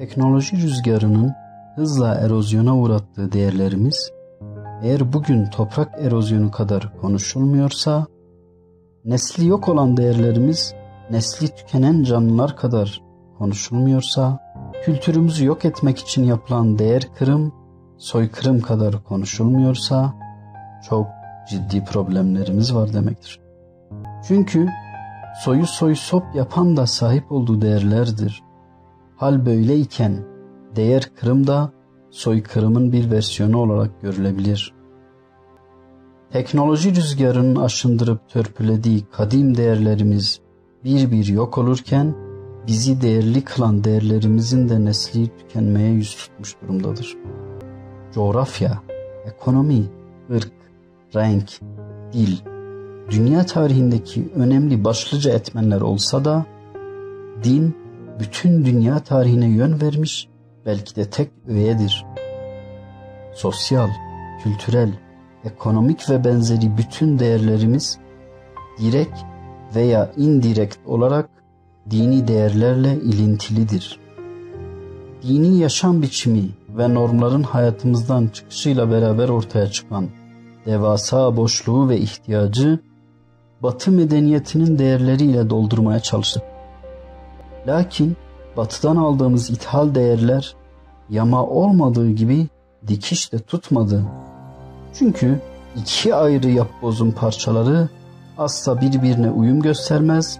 Teknoloji rüzgarının hızla erozyona uğrattığı değerlerimiz, eğer bugün toprak erozyonu kadar konuşulmuyorsa, nesli yok olan değerlerimiz, nesli tükenen canlılar kadar konuşulmuyorsa, kültürümüzü yok etmek için yapılan değer kırım, soykırım kadar konuşulmuyorsa, çok ciddi problemlerimiz var demektir. Çünkü soyu soy sop yapan da sahip olduğu değerlerdir. Hal böyleyken değer kırım da soykırımın bir versiyonu olarak görülebilir. Teknoloji rüzgarının aşındırıp törpülediği kadim değerlerimiz bir bir yok olurken, bizi değerli kılan değerlerimizin de nesli tükenmeye yüz tutmuş durumdadır. Coğrafya, ekonomi, ırk, renk, dil, dünya tarihindeki önemli başlıca etmenler olsa da, din bütün dünya tarihine yön vermiş, belki de tek öğedir. Sosyal, kültürel, ekonomik ve benzeri bütün değerlerimiz direkt veya indirekt olarak dini değerlerle ilintilidir. Dini yaşam biçimi ve normların hayatımızdan çıkışıyla beraber ortaya çıkan devasa boşluğu ve ihtiyacı Batı medeniyetinin değerleriyle doldurmaya çalıştık. Lakin Batı'dan aldığımız ithal değerler yama olmadığı gibi dikiş de tutmadı. Çünkü iki ayrı yapbozun parçaları asla birbirine uyum göstermez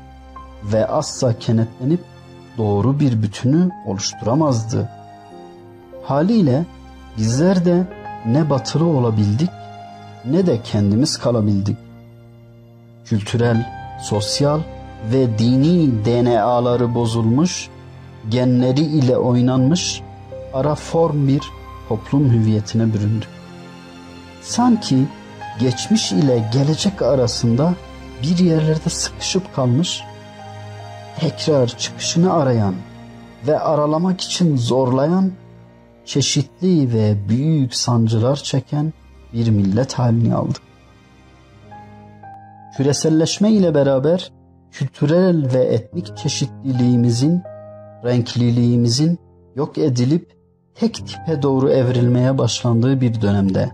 ve asla kenetlenip doğru bir bütünü oluşturamazdı. Haliyle bizler de ne batılı olabildik ne de kendimiz kalabildik. Kültürel, sosyal ve dini DNA'ları bozulmuş, genleri ile oynanmış ara form bir toplum hüviyetine büründük. Sanki geçmiş ile gelecek arasında bir yerlerde sıkışıp kalmış, tekrar çıkışını arayan ve aralamak için zorlayan, çeşitli ve büyük sancılar çeken bir millet halini aldık. Küreselleşme ile beraber kültürel ve etnik çeşitliliğimizin, renkliliğimizin yok edilip tek tipe doğru evrilmeye başlandığı bir dönemde,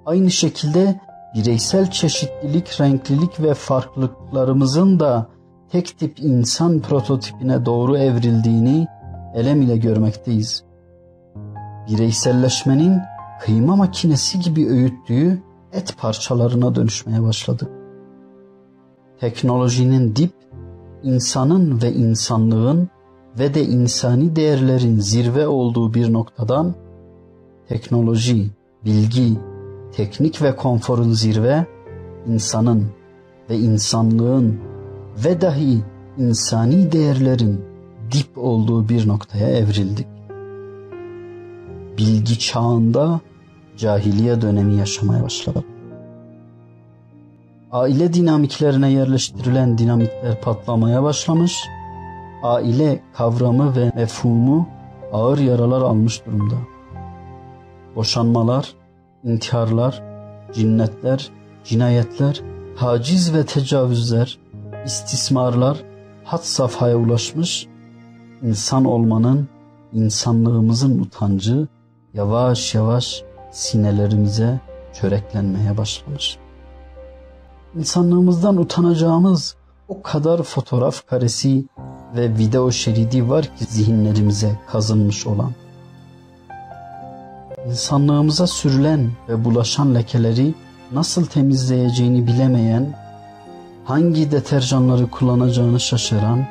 aynı şekilde bireysel çeşitlilik, renklilik ve farklılıklarımızın da tek tip insan prototipine doğru evrildiğini elem ile görmekteyiz. Bireyselleşmenin kıyma makinesi gibi öğüttüğü et parçalarına dönüşmeye başladık. Teknolojinin dip, insanın ve insanlığın ve de insani değerlerin zirve olduğu bir noktadan, teknoloji, bilgi, teknik ve konforun zirve, insanın ve insanlığın ve dahi insani değerlerin dip olduğu bir noktaya evrildik. Bilgi çağında cahiliye dönemi yaşamaya başladık. Aile dinamiklerine yerleştirilen dinamitler patlamaya başlamış, aile kavramı ve mefhumu ağır yaralar almış durumda. Boşanmalar, intiharlar, cinnetler, cinayetler, taciz ve tecavüzler, istismarlar had safhaya ulaşmış, insan olmanın, insanlığımızın utancı yavaş yavaş sinelerimize çöreklenmeye başlamış. İnsanlığımızdan utanacağımız o kadar fotoğraf karesi ve video şeridi var ki zihinlerimize kazınmış olan. İnsanlığımıza sürülen ve bulaşan lekeleri nasıl temizleyeceğini bilemeyen, hangi deterjanları kullanacağını şaşıran,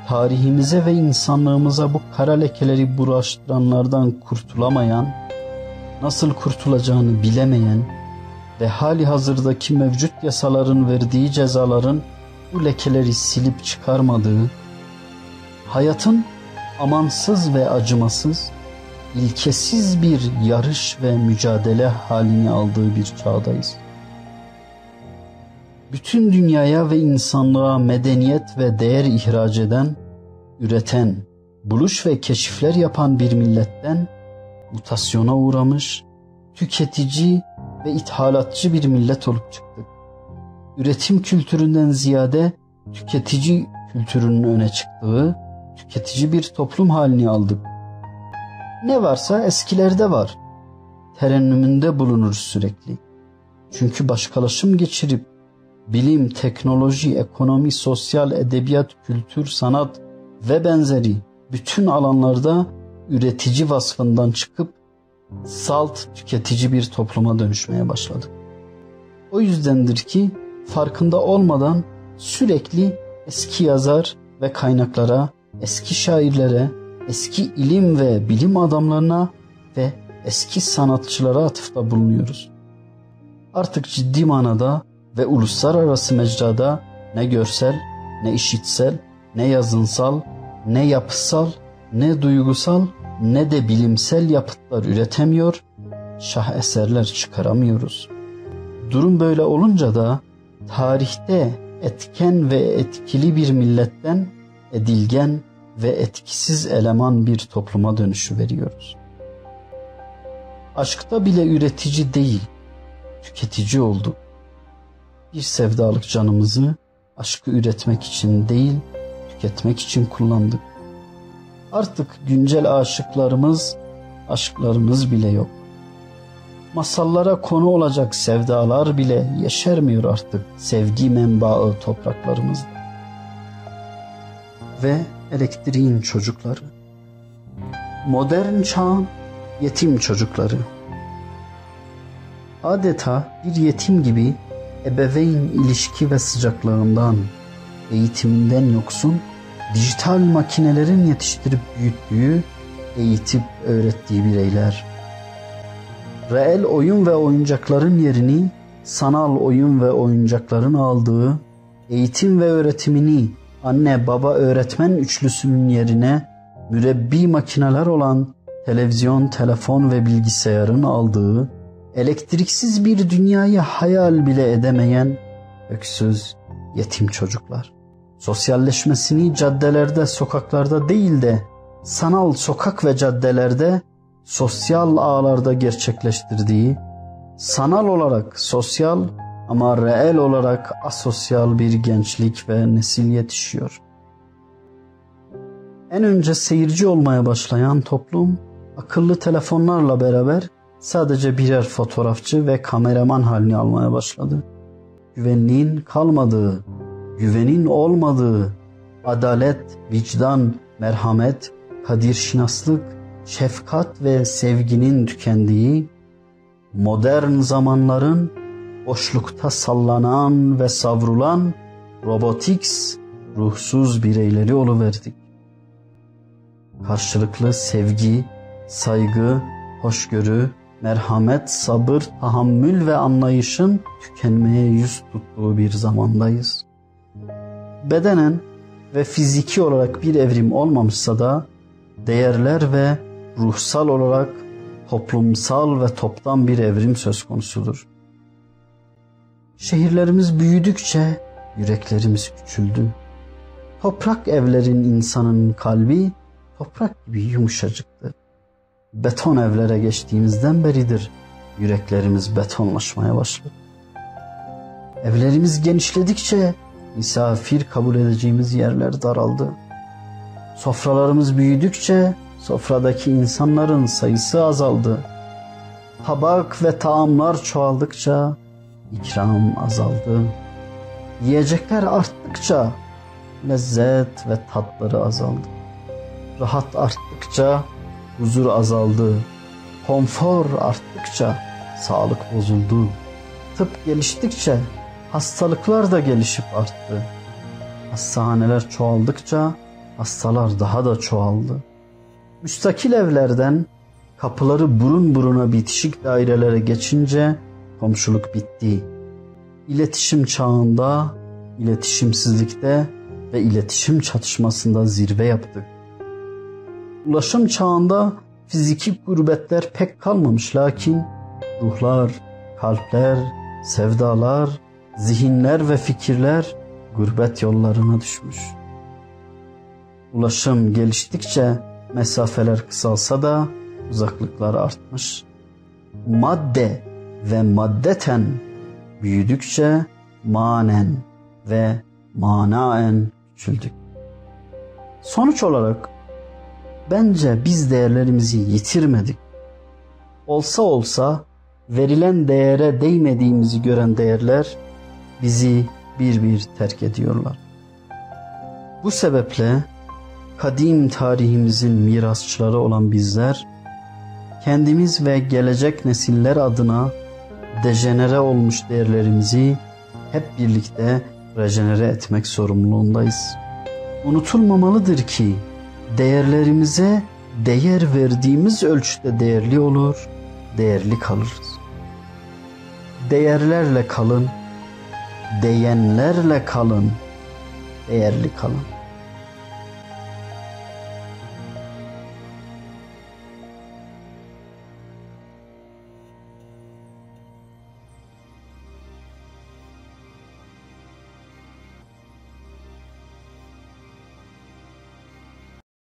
tarihimize ve insanlığımıza bu kara lekeleri bulaştıranlardan kurtulamayan, nasıl kurtulacağını bilemeyen ve hali hazırdaki mevcut yasaların verdiği cezaların bu lekeleri silip çıkarmadığı, hayatın amansız ve acımasız, ilkesiz bir yarış ve mücadele halini aldığı bir çağdayız. Bütün dünyaya ve insanlığa medeniyet ve değer ihraç eden, üreten, buluş ve keşifler yapan bir milletten mutasyona uğramış, tüketici ve ithalatçı bir millet olup çıktık. Üretim kültüründen ziyade tüketici kültürünün öne çıktığı, tüketici bir toplum halini aldık. Ne varsa eskilerde var. Terennümünde bulunur sürekli. Çünkü başkalaşım geçirip bilim, teknoloji, ekonomi, sosyal, edebiyat, kültür, sanat ve benzeri bütün alanlarda üretici vasfından çıkıp salt tüketici bir topluma dönüşmeye başladık. O yüzdendir ki farkında olmadan sürekli eski yazar ve kaynaklara, eski şairlere, eski ilim ve bilim adamlarına ve eski sanatçılara atıfta bulunuyoruz. Artık ciddi manada ve uluslararası mecrada ne görsel, ne işitsel, ne yazınsal, ne yapısal, ne duygusal, ne de bilimsel yapıtlar üretemiyor, şah eserler çıkaramıyoruz. Durum böyle olunca da tarihte etken ve etkili bir milletten edilgen ve etkisiz eleman bir topluma dönüşüveriyoruz. Aşkta bile üretici değil, tüketici olduk. Bir sevdalık canımızı aşkı üretmek için değil, tüketmek için kullandık. Artık güncel aşklarımız bile yok. Masallara konu olacak sevdalar bile yeşermiyor artık sevgi menbaı topraklarımızda. Ve elektriğin çocukları. Modern çağın yetim çocukları. Adeta bir yetim gibi ebeveyn ilişki ve sıcaklığından, eğitiminden yoksun, dijital makinelerin yetiştirip büyüttüğü, eğitip öğrettiği bireyler. Reel oyun ve oyuncakların yerini sanal oyun ve oyuncakların aldığı, eğitim ve öğretimini anne baba öğretmen üçlüsünün yerine mürebbi makineler olan televizyon, telefon ve bilgisayarın aldığı, elektriksiz bir dünyayı hayal bile edemeyen öksüz, yetim çocuklar. Sosyalleşmesini caddelerde, sokaklarda değil de sanal sokak ve caddelerde, sosyal ağlarda gerçekleştirdiği, sanal olarak sosyal ama reel olarak asosyal bir gençlik ve nesil yetişiyor. En önce seyirci olmaya başlayan toplum, akıllı telefonlarla beraber sadece birer fotoğrafçı ve kameraman halini almaya başladı. Güvenliğin kalmadığı, güvenin olmadığı, adalet, vicdan, merhamet, kadirşinaslık, şefkat ve sevginin tükendiği, modern zamanların boşlukta sallanan ve savrulan robotiks, ruhsuz bireyleri oluverdik. Karşılıklı sevgi, saygı, hoşgörü, merhamet, sabır, tahammül ve anlayışın tükenmeye yüz tuttuğu bir zamandayız. Bedenen ve fiziki olarak bir evrim olmamışsa da değerler ve ruhsal olarak toplumsal ve toptan bir evrim söz konusudur. Şehirlerimiz büyüdükçe yüreklerimiz küçüldü. Toprak evlerin insanın kalbi toprak gibi yumuşacıktı. Beton evlere geçtiğimizden beridir yüreklerimiz betonlaşmaya başladı. Evlerimiz genişledikçe misafir kabul edeceğimiz yerler daraldı. Sofralarımız büyüdükçe sofradaki insanların sayısı azaldı. Tabak ve taamlar çoğaldıkça ikram azaldı. Yiyecekler arttıkça lezzet ve tatları azaldı. Rahat arttıkça huzur azaldı. Konfor arttıkça sağlık bozuldu. Tıp geliştikçe hastalıklar da gelişip arttı. Hastaneler çoğaldıkça hastalar daha da çoğaldı. Müstakil evlerden kapıları burun buruna bitişik dairelere geçince komşuluk bitti. İletişim çağında, iletişimsizlikte ve iletişim çatışmasında zirve yaptık. Ulaşım çağında fiziki gurbetler pek kalmamış, lakin ruhlar, kalpler, sevdalar, zihinler ve fikirler gurbet yollarına düşmüş. Ulaşım geliştikçe mesafeler kısalsa da uzaklıklar artmış. Madde ve maddeten büyüdükçe manen ve manaen küçüldük. Sonuç olarak Bence biz değerlerimizi yitirmedik. Olsa olsa verilen değere değmediğimizi gören değerler bizi bir bir terk ediyorlar. Bu sebeple kadim tarihimizin mirasçıları olan bizler kendimiz ve gelecek nesiller adına dejenere olmuş değerlerimizi hep birlikte rejenere etmek sorumluluğundayız. Unutulmamalıdır ki değerlerimize değer verdiğimiz ölçüde değerli olur, değerli kalırız. Değerlerle kalın, değenlerle kalın, değerli kalın.